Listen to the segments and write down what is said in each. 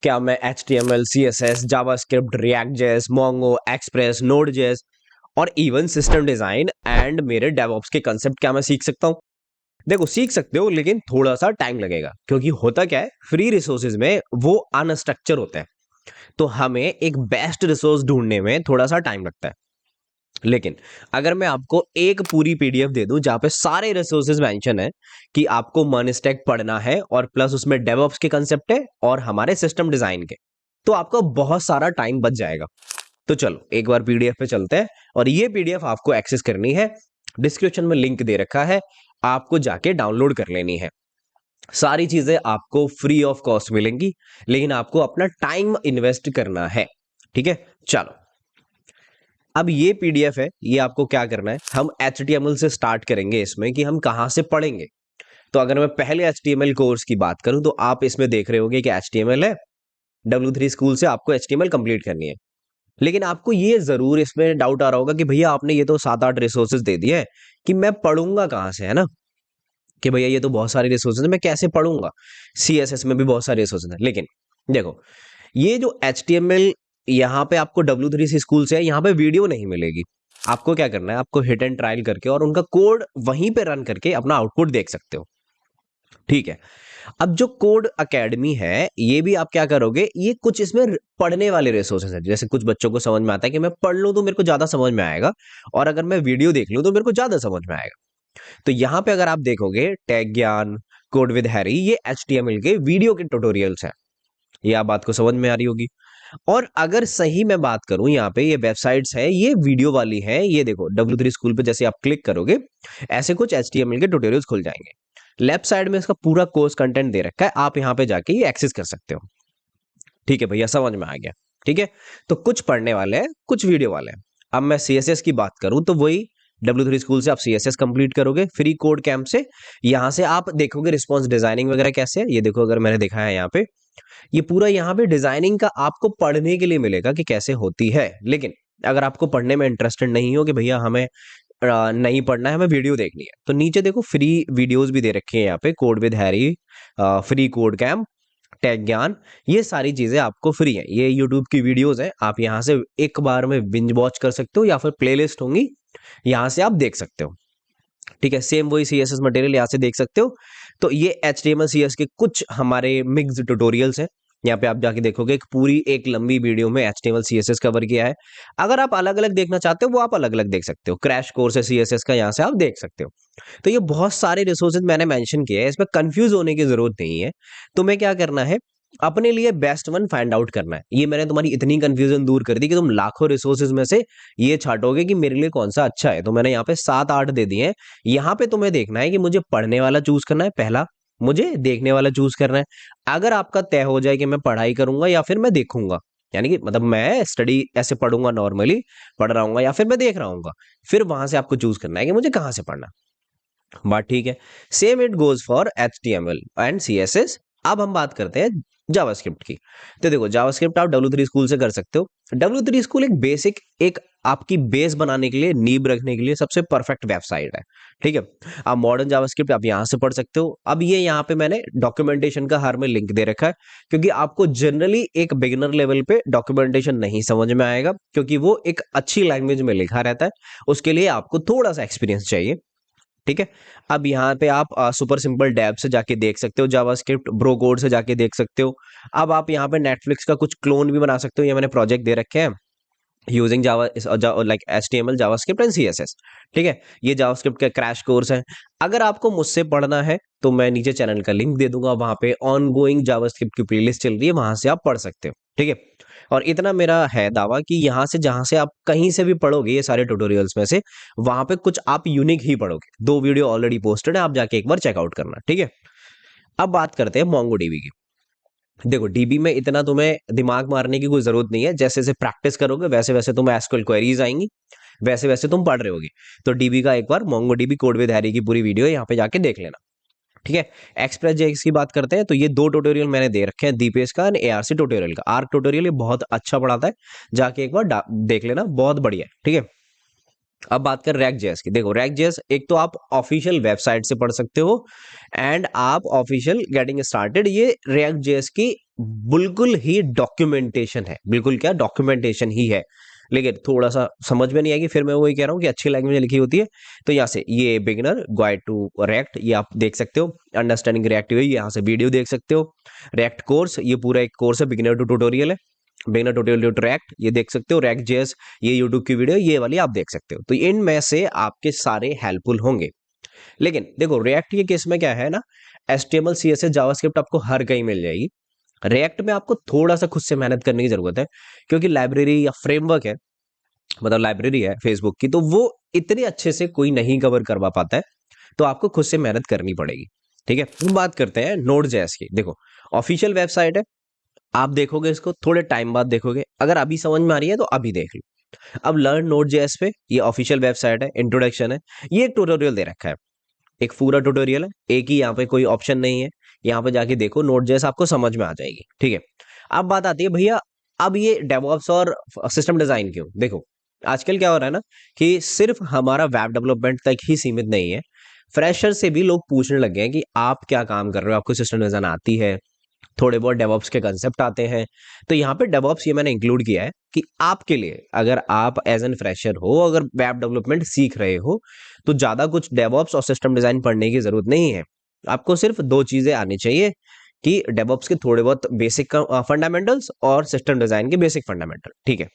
क्या मैं HTML, CSS, JavaScript, react JS, Mongo, express, node JS और इवन सिस्टम डिजाइन एंड मेरे DevOps के कंसेप्ट क्या मैं सीख सकता हूँ? देखो, सीख सकते हो लेकिन थोड़ा सा टाइम लगेगा, क्योंकि होता क्या है, फ्री रिसोर्सेज में वो अनस्ट्रक्चर होते हैं। तो हमें एक बेस्ट रिसोर्स ढूंढने में थोड़ा सा टाइम लगता है। लेकिन अगर मैं आपको एक पूरी पीडीएफ दे दूं जहां पे सारे रिसोर्सेज मेंशन है कि आपको मन स्टैक पढ़ना है और प्लस उसमें डेवऑप्स के कंसेप्ट है और हमारे सिस्टम डिजाइन के, तो आपका बहुत सारा टाइम बच जाएगा। तो चलो एक बार पीडीएफ पे चलते हैं, और ये पीडीएफ आपको एक्सेस करनी है, डिस्क्रिप्शन में लिंक दे रखा है, आपको जाके डाउनलोड कर लेनी है। सारी चीजें आपको फ्री ऑफ कॉस्ट मिलेंगी, लेकिन आपको अपना टाइम इन्वेस्ट करना है। ठीक है, चलो अब ये पीडीएफ है, ये आपको क्या करना है, हम HTML से स्टार्ट करेंगे इसमें कि हम कहां से पढ़ेंगे। तो अगर मैं पहले HTML कोर्स की बात करूं तो आप इसमें देख रहे होंगे कि HTML है, W3 स्कूल से आपको HTML कंप्लीट करनी है। लेकिन आपको ये जरूर इसमें डाउट आ रहा होगा कि भैया आपने ये तो 7-8 रिसोर्सेज दे दिए हैं, कि मैं पढ़ूंगा कहां से, है ना, कि भैया ये तो बहुत सारे रिसोर्सेज है, मैं कैसे पढ़ूंगा। CSS में भी बहुत सारे रिसोर्सेज है, लेकिन देखो, ये जो HTML यहाँ पे आपको W3C स्कूल से है, यहाँ पे वीडियो नहीं मिलेगी। आपको क्या करना है, आपको हिट एंड ट्रायल करके और उनका कोड वहीं पे रन करके अपना आउटपुट देख सकते हो। ठीक है, अब जो कोड अकेडमी है, ये भी आप क्या करोगे, ये कुछ इसमें पढ़ने वाले रिसोर्सेज है। जैसे कुछ बच्चों को समझ में आता है कि मैं पढ़ लूं तो मेरे को ज्यादा समझ में आएगा, और अगर मैं वीडियो देख लूं तो मेरे को ज्यादा समझ में आएगा। तो यहाँ पे अगर आप देखोगे, टेक ज्ञान, कोड विद हैरी, ये HTML के वीडियो के ट्यूटोरियल्स हैं। ये आप बात को समझ में आ रही होगी। और अगर सही मैं बात करूं, यहाँ पे ये वेबसाइट्स है, ये वीडियो वाली है। ये देखो, W3 स्कूल पे जैसे आप क्लिक करोगे, ऐसे कुछ HTML के ट्यूटोरियल्स खुल जाएंगे। लेफ्ट साइड में इसका पूरा कोर्स कंटेंट दे रखा है, आप यहाँ पे जाके ये एक्सेस कर सकते हो। ठीक है भैया, समझ में आ गया। ठीक है, तो कुछ पढ़ने वाले हैं, कुछ वीडियो वाले हैं। अब मैं CSS की बात करूं तो वही W3 स्कूल से आप CSS कंप्लीट करोगे फ्री कोड कैंप से। यहां से आप देखोगे रिस्पॉन्स डिजाइनिंग वगैरह कैसे है। ये देखो, अगर मैंने दिखाया है यहाँ पे, ये पूरा यहाँ पे डिजाइनिंग का आपको पढ़ने के लिए मिलेगा कि कैसे होती है। लेकिन अगर आपको पढ़ने में इंटरेस्टेड नहीं हो कि भैया हमें नहीं पढ़ना है, हमें वीडियो देखनी है, तो नीचे देखो फ्री वीडियोस भी दे रखे हैं यहाँ पे, code with Harry, free code camp, tech Gyan, ये सारी चीजें आपको फ्री है। ये यूट्यूब की वीडियोस हैं, आप यहाँ से एक बार में बिंज वॉच कर सकते हो, या फिर प्लेलिस्ट होंगी, यहाँ से आप देख सकते हो। ठीक है, सेम वही CSS मटेरियल यहाँ से देख सकते हो। तो ये HTML CS के कुछ हमारे मिक्स ट्यूटोरियल्स हैं। यहाँ पे आप जाके देखोगे, एक पूरी एक लंबी वीडियो में HTML CSS कवर किया है। अगर आप अलग अलग देखना चाहते हो, वो आप अलग अलग देख सकते हो। क्रैश कोर्स है CSS का, यहाँ से आप देख सकते हो। तो ये बहुत सारे रिसोर्सेज मैंने मेंशन किए हैं, इसमें कंफ्यूज होने की जरूरत नहीं है। तुम्हें क्या करना है, अपने लिए बेस्ट वन फाइंड आउट करना है। ये मैंने तुम्हारी इतनी कंफ्यूजन दूर कर दी कि तुम लाखों रिसोर्सेज में से ये छाटोगे कि मेरे लिए कौन सा अच्छा है। तो मैंने यहाँ पे 7-8 दे दिए हैं। यहाँ पे तुम्हें देखना है कि मुझे पढ़ने वाला चूज करना है पहला, मुझे देखने वाला चूज करना है। अगर आपका तय हो जाए कि मैं पढ़ाई करूंगा या फिर मैं देखूंगा, यानी कि मतलब मैं स्टडी ऐसे पढ़ूंगा, नॉर्मली पढ़ रहा हूँ, या फिर मैं देख रहा हूँ, फिर वहां से आपको चूज करना है कि मुझे कहाँ से पढ़ना। बात ठीक है। Same it goes for HTML and CSS। अब हम बात करते हैं जावास्क्रिप्ट की। तो देखो, जावास्क्रिप्ट आप W3 स्कूल से कर सकते हो। W3 स्कूल एक बेसिक, एक आपकी बेस बनाने के लिए, नींव रखने के लिए सबसे परफेक्ट वेबसाइट है। ठीक है, आप मॉडर्न जावास्क्रिप्ट आप यहाँ से पढ़ सकते हो। अब ये यहाँ पे मैंने डॉक्यूमेंटेशन का हर में लिंक दे रखा है, क्योंकि आपको जनरली एक बिगिनर लेवल पे डॉक्यूमेंटेशन नहीं समझ में आएगा, क्योंकि वो एक अच्छी लैंग्वेज में लिखा रहता है। उसके लिए आपको थोड़ा सा एक्सपीरियंस चाहिए। ठीक है, अब यहाँ पे आप सुपर सिंपल डेव से जाके देख सकते हो, जावास्क्रिप्ट ब्रो कोड से जाके देख सकते हो। अब आप यहाँ पे नेटफ्लिक्स का कुछ क्लोन भी बना सकते हो, ये मैंने प्रोजेक्ट दे रखे हैं, using Java like HTML, JavaScript and CSS। ठीक है, ये जावास्क्रिप्ट का क्रैश कोर्स है। अगर आपको मुझसे पढ़ना है तो मैं नीचे चैनल का लिंक दे दूंगा, वहां पे ऑन गोइंग जावास्क्रिप्ट की प्लेलिस्ट चल रही है, वहां से आप पढ़ सकते हो। ठीक है, और इतना मेरा है दावा कि यहाँ से जहां से आप कहीं से भी पढ़ोगे ये सारे ट्यूटोरियल्स में से, वहां पे कुछ आप यूनिक ही पढ़ोगे। 2 वीडियो ऑलरेडी पोस्टेड है, आप जाके एक बार चेकआउट करना। ठीक है, अब बात करते हैं मोंगो डीबी की। देखो, डीबी में इतना तुम्हें दिमाग मारने की कोई जरूरत नहीं है। जैसे जैसे प्रैक्टिस करोगे वैसे वैसे तुम्हें एसक्यूएल क्वेरीज आएंगी, वैसे वैसे तुम पढ़ रहे होगे। तो डीबी का एक बार MongoDB code with Harry की पूरी वीडियो यहाँ पे जाके देख लेना। ठीक है, एक्सप्रेस जेएक्स की बात करते हैं तो ये 2 ट्यूटोरियल मैंने दे रखे हैं, दीपेश का एंड ARC ट्यूटोरियल का। आर्क ट्यूटोरियल ये बहुत अच्छा पढ़ाता है, जाके एक बार देख लेना, बहुत बढ़िया है। ठीक है, अब बात कर React JS की। देखो React JS एक तो आप ऑफिशियल वेबसाइट से पढ़ सकते हो एंड आप ऑफिशियल गेटिंग स्टार्टेड, ये React JS की बिल्कुल ही डॉक्यूमेंटेशन है, बिल्कुल क्या डॉक्यूमेंटेशन ही है। लेकिन थोड़ा सा समझ में नहीं आएगी, फिर मैं वही कह रहा हूँ कि अच्छी लैंग्वेज में लिखी होती है। तो यहाँ से ये बिगिनर गाइड टू React ये आप देख सकते हो, अंडरस्टैंडिंग रिएक्ट हुई, यहाँ से वीडियो देख सकते हो। React कोर्स ये पूरा एक कोर्स है, बिगिनर टू ट्यूटोरियल है, बिगिनर ट्यूटोरियल टू React ये देख सकते हो। React JS ये यूट्यूब की वीडियो ये वाली आप देख सकते हो। तो इनमें से आपके सारे हेल्पफुल होंगे। लेकिन देखो रिएक्ट के केस में क्या है ना, HTML CSS जावास्क्रिप्ट आपको हर कहीं मिल जाएगी। रिएक्ट में आपको थोड़ा सा खुद से मेहनत करने की जरूरत है, क्योंकि लाइब्रेरी या फ्रेमवर्क है, मतलब लाइब्रेरी है फेसबुक की, तो वो इतने अच्छे से कोई नहीं कवर करवा पाता है, तो आपको खुद से मेहनत करनी पड़ेगी। ठीक है, हम बात करते हैं नोड जेएस की। देखो ऑफिशियल वेबसाइट है, आप देखोगे इसको थोड़े टाइम बाद देखोगे, अगर अभी समझ में आ रही है तो अभी देख लो। अब लर्न नोड जेएस पे, ये ऑफिशियल वेबसाइट है, इंट्रोडक्शन है, ये एक ट्यूटोरियल दे रखा है, एक पूरा ट्यूटोरियल है, एक ही, यहाँ पे कोई ऑप्शन नहीं है। यहाँ पे जाके देखो नोड जेएस, आपको समझ में आ जाएगी। ठीक है, अब बात आती है भैया, अब ये डेवऑप्स और सिस्टम डिजाइन क्यों? देखो आजकल क्या हो रहा है ना, कि सिर्फ हमारा वेब डेवलपमेंट तक ही सीमित नहीं है, फ्रेशर से भी लोग पूछने लगे हैं कि आप क्या काम कर रहे हो, आपको सिस्टम डिजाइन आती है, थोड़े बहुत डेवऑप्स के कंसेप्ट आते हैं। तो यहाँ पे डेवऑप्स ये मैंने इंक्लूड किया है कि आपके लिए, अगर आप एज एन फ्रेशर हो, अगर वेब डेवलपमेंट सीख रहे हो, तो ज्यादा कुछ डेवऑप्स और सिस्टम डिजाइन पढ़ने की जरूरत नहीं है। आपको सिर्फ दो चीजें आनी चाहिए, कि डेवऑप्स के थोड़े बहुत बेसिक फंडामेंटल्स और सिस्टम डिजाइन के बेसिक फंडामेंटल। ठीक है,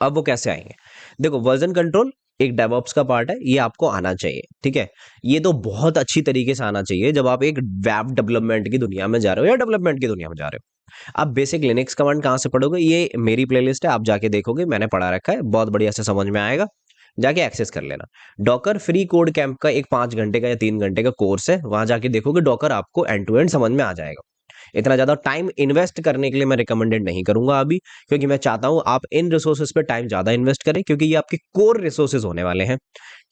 अब वो कैसे आएंगे? देखो वर्जन कंट्रोल एक डेवऑप्स का पार्ट है, ये आपको आना चाहिए। ठीक है, ये तो बहुत अच्छी तरीके से आना चाहिए जब आप एक वेब डेवलपमेंट की दुनिया में जा रहे हो या डेवलपमेंट की दुनिया में जा रहे हो। आप बेसिक लिनक्स कमांड कहाँ से पढ़ोगे? ये मेरी प्लेलिस्ट है, आप जाके देखोगे, मैंने पढ़ा रखा है, बहुत बढ़िया से समझ में आएगा, जाके एक्सेस कर लेना। डॉकर फ्री कोड कैंप का एक 5 घंटे का या 3 घंटे का कोर्स है, वहां जाके देखोगे डॉकर आपको एंड टू एंड समझ में आ जाएगा। इतना ज्यादा टाइम इन्वेस्ट करने के लिए मैं रिकमेंडेड नहीं करूंगा अभी, क्योंकि मैं चाहता हूं आप इन रिसोर्सेज पे टाइम ज्यादा इन्वेस्ट करें, क्योंकि ये आपके कोर रिसोर्सेज होने वाले हैं।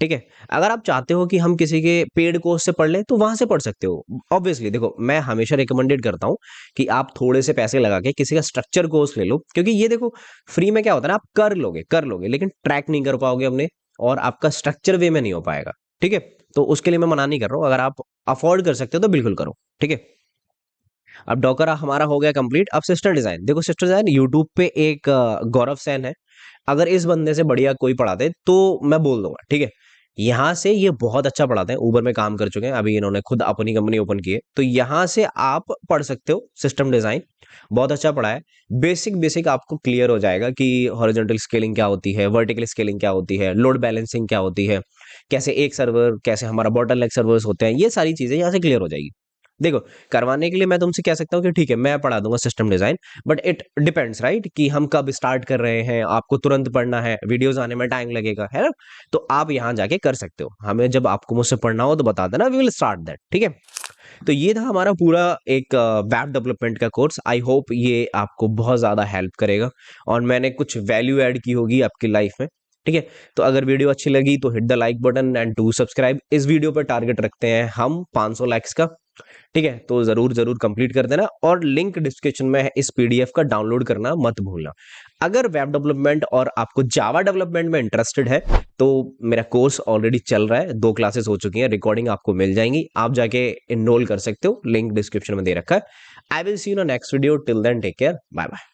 ठीक है, अगर आप चाहते हो कि हम किसी के पेड कोर्स से पढ़ लें, तो वहां से पढ़ सकते हो। ऑब्वियसली देखो मैं हमेशा रिकमेंडेड करता हूं कि आप थोड़े से पैसे लगा के किसी का स्ट्रक्चर कोर्स ले लो, क्योंकि ये देखो फ्री में क्या होता है ना, आप कर लोगे लेकिन ट्रैक नहीं कर पाओगे अपने, और आपका स्ट्रक्चर वे में नहीं हो पाएगा। ठीक है, तो उसके लिए मैं मना नहीं कर रहा हूं, अगर आप अफोर्ड कर सकते हो तो बिल्कुल करो। ठीक है, अब डॉकर हमारा हो गया कंप्लीट। अब सिस्टम डिजाइन, देखो सिस्टम डिजाइन यूट्यूब पे एक गौरव सैन है, अगर इस बंदे से बढ़िया कोई पढ़ाते तो मैं बोल दूंगा। ठीक है, यहाँ से ये बहुत अच्छा पढ़ाते हैं, ऊबर में काम कर चुके हैं, अभी इन्होंने खुद अपनी कंपनी ओपन की है, तो यहाँ से आप पढ़ सकते हो सिस्टम डिजाइन, बहुत अच्छा पढ़ा है। बेसिक बेसिक आपको क्लियर हो जाएगा कि हॉरिजॉन्टल स्केलिंग क्या होती है, वर्टिकल स्केलिंग क्या होती है, लोड बैलेंसिंग क्या होती है, कैसे एक सर्वर, कैसे हमारा बॉटलनेक सर्वर्स होते हैं, ये सारी चीजें यहाँ से क्लियर हो जाएगी। देखो करवाने के लिए मैं तुमसे कह सकता हूँ कि ठीक है मैं पढ़ा दूंगा system design, but it depends right, कि हम कब स्टार्ट कर रहे हैं, आपको तुरंत पढ़ना है, वीडियोस आने में टाइम लगेगा, है ना? तो आप यहाँ जाके कर सकते हो, हमें जब आपको मुझसे पढ़ना हो तो बता देना, वी विल स्टार्ट दैट। ठीक है, तो ये था हमारा पूरा एक वेब डेवलपमेंट का कोर्स। आई होप ये आपको बहुत ज्यादा हेल्प करेगा, और मैंने कुछ वैल्यू ऐड की होगी आपकी लाइफ में। ठीक है, तो अगर वीडियो अच्छी लगी तो hit the like button and to subscribe. इस वीडियो पर टारगेट रखते हैं हम 500 लाइक्स का। ठीक है, तो जरूर जरूर कंप्लीट कर देना, और लिंक डिस्क्रिप्शन में है, इस पीडीएफ का डाउनलोड करना मत भूलना। अगर वेब डेवलपमेंट और आपको जावा डेवलपमेंट में इंटरेस्टेड है, तो मेरा कोर्स ऑलरेडी चल रहा है, 2 क्लासेस हो चुकी हैं, रिकॉर्डिंग आपको मिल जाएंगी, आप जाके इनरोल कर सकते हो, लिंक डिस्क्रिप्शन में दे रखा है। I will see you in next video, till then take care, bye bye.